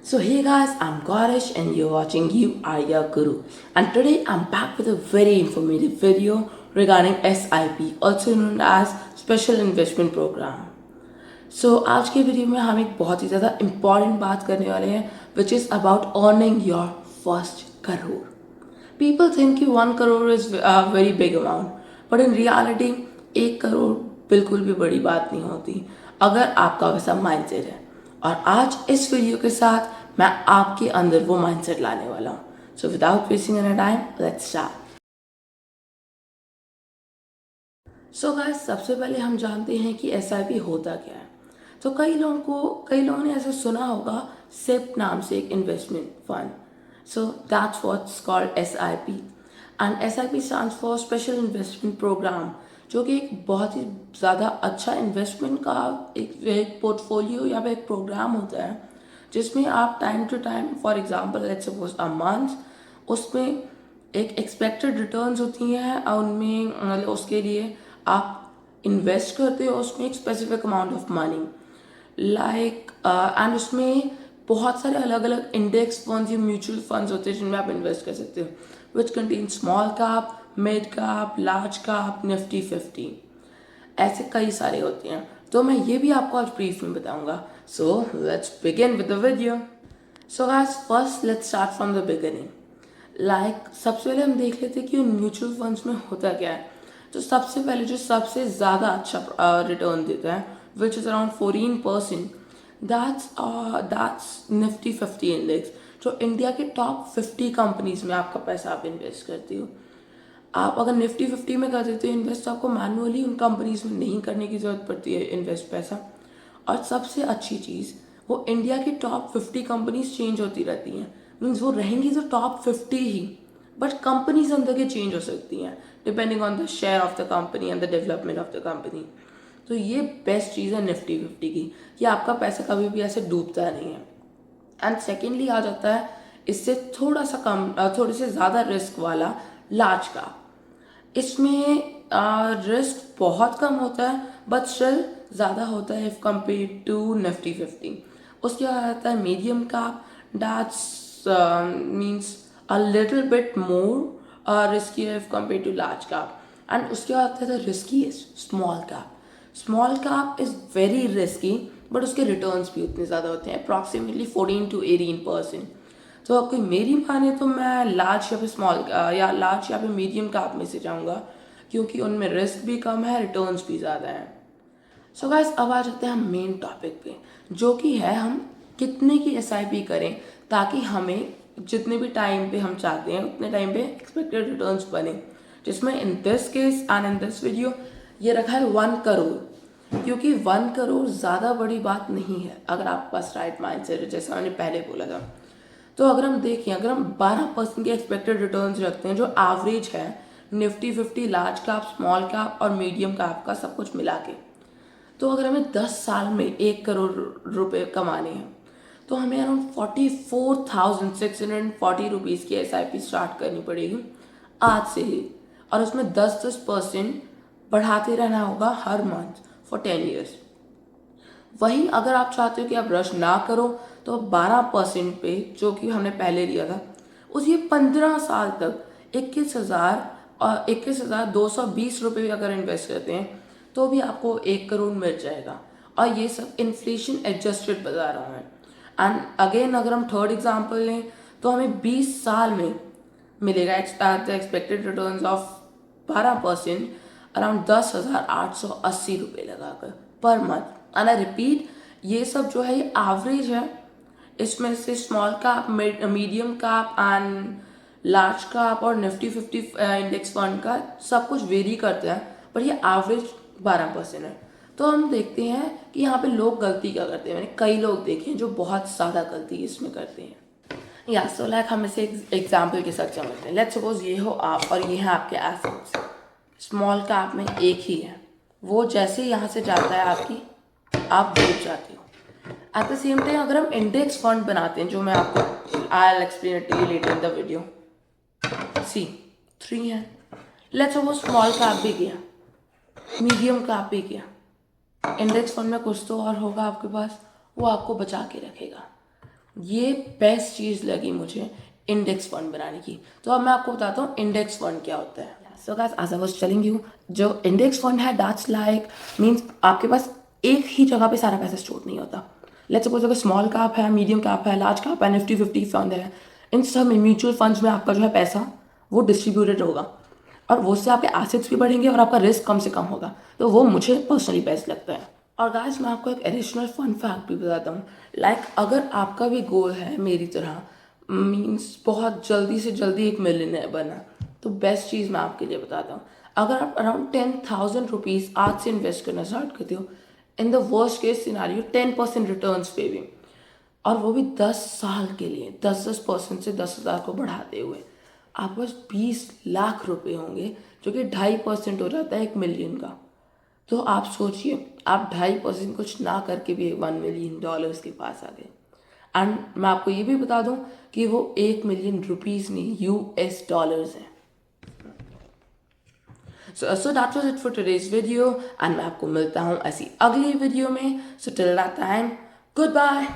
So hey guys, I'm Gaurish and you're watching You Are Your Guru. And today I'm back with a very informative video regarding SIP, also known as Special Investment Program. So आज के video में हम एक बहुत ही ज़्यादा important बात करने वाले हैं which is about earning your first crore. People think कि 1 crore is a very big amount, but in reality 1 crore बिल्कुल भी बड़ी बात नहीं होती अगर आपका वैसा माइंडसेट है. और आज इस वीडियो के साथ मैं आपके अंदर वो माइंडसेट लाने वाला हूँ. So without wasting any time let's start. So guys, सबसे पहले हम जानते हैं कि SIP होता क्या है. तो कई लोगों ने ऐसा सुना होगा SIP नाम से एक investment fund. So that's what's called SIP and SIP stands for special investment programme, जो कि एक बहुत ही ज़्यादा अच्छा इन्वेस्टमेंट का एक पोर्टफोलियो या फिर एक प्रोग्राम होता है जिसमें आप time to time, for example let's suppose a month, उसमें एक एक्सपेक्टेड रिटर्न्स होती हैं और उनमें मतलब उसके लिए आप इन्वेस्ट करते हो उसमें एक specific amount of money like and उसमें बहुत सारे अलग अलग इंडेक्स फंड्स या म्यूचुअल फंड्स होते हैं जिनमें आप इन्वेस्ट कर सकते हो which contain small cap, mid cap, large cap, Nifty 50. ऐसे कई सारे होते हैं, तो मैं ये भी आपको आज ब्रीफ में बताऊंगा. So let's begin with the video. So guys, first let's start from the beginning. Like सबसे पहले हम देख लेते हैं कि उन म्यूचुअल फंड्स में होता क्या है. तो सबसे पहले जो सबसे ज़्यादा अच्छा रिटर्न देता है which is around 14%, that's Nifty 50 index, जो इंडिया के टॉप 50 कंपनीज में आपका पैसा आप इन्वेस्ट करती हो. आप अगर निफ्टी 50 में कर देते हो इन्वेस्ट, आपको मैनुअली उन कंपनीज में नहीं करने की ज़रूरत पड़ती है इन्वेस्ट पैसा. और सबसे अच्छी चीज़, वो इंडिया की टॉप 50 कंपनीज चेंज होती रहती हैं. मीन्स वो रहेंगी तो टॉप 50 ही, बट कंपनीज अंदर के चेंज हो सकती हैं depending on the share of the company and the development of the company. तो ये बेस्ट चीज़ है निफ्टी 50 की कि आपका पैसा कभी भी ऐसे डूबता नहीं है. एंड सेकेंडली आ जाता है इससे थोड़ा सा कम, थोड़े से ज़्यादा रिस्क वाला लार्ज का. इसमें रिस्क बहुत कम होता है बट स्टिल ज़्यादा होता है इफ़ कंपेयर टू निफ्टी 50. उसके बाद आता है medium cap, that's means a little bit more risky if compare to large cap. And उसके बाद आता है riskiest small cap. Small cap is very risky but उसके रिटर्न्स भी उतने ज़्यादा होते हैं, अप्रॉक्सीमेटली 14 to 18%. तो आपको मेरी माने तो मैं लार्ज या फिर स्मॉल या लार्ज या फिर मीडियम कैप में से जाऊँगा क्योंकि उनमें रिस्क भी कम है, रिटर्न्स भी ज़्यादा हैं. सो गाइस, अब आ जाते हैं हम मेन टॉपिक पे, जो कि है हम कितने की SIP करें ताकि हमें जितने भी टाइम पे हम चाहते हैं उतने टाइम पे एक्सपेक्टेड रिटर्न्स बने. जिसमें in this case and in this video ये रखा है 1 करोड़, क्योंकि 1 करोड़ ज़्यादा बड़ी बात नहीं है अगर आपके पास राइट माइंडसेट है, जैसा मैंने पहले बोला था. तो अगर हम देखें, अगर हम 12% के एक्सपेक्टेड रिटर्न्स रखते हैं जो एवरेज है Nifty 50, large cap, small cap और मीडियम कैप का सब कुछ मिला के, तो अगर हमें 10 साल में 1 करोड़ रुपए कमाने हैं तो हमें अराउंड 44,640 रुपीज़ की SIP स्टार्ट करनी पड़ेगी आज से ही. और उसमें 10% बढ़ाते रहना होगा हर मंथ फॉर 10 ईयर्स. वही अगर आप चाहते हो कि आप रश ना करो तो 12% पे, जो कि हमने पहले लिया था, उसी 15 साल तक 21,220 रुपये अगर इन्वेस्ट करते हैं तो भी आपको 1 करोड़ मिल जाएगा. और ये सब इन्फ्लेशन एडजस्टेड बता रहा हूँ. एंड अगेन अगर हम थर्ड एग्जाम्पल लें तो हमें 20 साल में मिलेगा एक्सपेक्टेड रिटर्न्स ऑफ 12%, अराउंड 10,880 रुपये लगाकर per month. And I repeat, ये सब जो है ये एवरेज है. इसमें से small cap, medium cap and large cap और निफ्टी 50 इंडेक्स फंड का सब कुछ वेरी करता है, पर ये एवरेज 12% है. तो हम देखते हैं कि यहाँ पे लोग गलती क्या करते हैं. मैंने कई लोग देखे हैं जो बहुत ज़्यादा गलती इसमें करते हैं. या सो लाइक हम इसे एग्जाम्पल के साथ समझते हैं. लेट्स सपोज ये हो आप और ये हैं आपके एसेट्स. स्मॉल कैप में एक ही है, वो जैसे यहाँ से जाता है आपकी, आप डूब जाते हो. एट द सेम टाइम अगर हम इंडेक्स फंड बनाते हैं, जो मैं आपको I will explain it to you later in the video. C 3 है. लेट्स सपोज स्मॉल कैप भी गया, मीडियम कैप भी गया, इंडेक्स फंड में कुछ तो और होगा आपके पास, वो आपको बचा के रखेगा. ये बेस्ट चीज़ लगी मुझे इंडेक्स फंड बनाने की। तो अब मैं आपको बताता हूँ इंडेक्स फंड क्या होता है। So guys, as I was telling you, जो इंडेक्स फंड है दैट्स लाइक मीन्स आपके पास एक ही जगह पे सारा पैसा स्टोर नहीं होता। लेट्स सपोज अगर स्मॉल कैप है, मीडियम कैप है, लार्ज कैप है, निफ्टी 50 फंड है, इन सब म्यूचुअल फंड्स में आपका जो है पैसा वो डिस्ट्रीब्यूटेड होगा और वो उससे आपके एसेट्स भी बढ़ेंगे और आपका रिस्क कम से कम होगा। तो वो मुझे पर्सनली बेस्ट लगता है। और गाइस, मैं आपको एक एडिशनल फन फैक्ट भी बताता हूँ। लाइक अगर आपका भी गोल है मेरी तरह मीन्स बहुत जल्दी से जल्दी एक मिलियनेयर बनना, तो बेस्ट चीज़ मैं आपके लिए बताता हूँ। अगर आप अराउंड 10,000 रुपीज़ आज से इन्वेस्ट करना स्टार्ट करते हो, in the worst case scenario 10% returns पे भी, और वो भी 10 साल के लिए 10% से 10,000 को बढ़ाते हुए आपके पास 20 लाख रुपए होंगे, जो कि 2.5% हो जाता है 1 मिलियन का। तो आप सोचिए, आप 2.5% कुछ ना करके भी $1 मिलियन के पास आ गए। एंड मैं आपको ये भी बता दूं कि वो 1 मिलियन रुपीज़ नहीं, US डॉलर्स हैं। So that was it for today's video एंड मैं आपको मिलता हूँ ऐसी अगली वीडियो में। So till that time, good bye.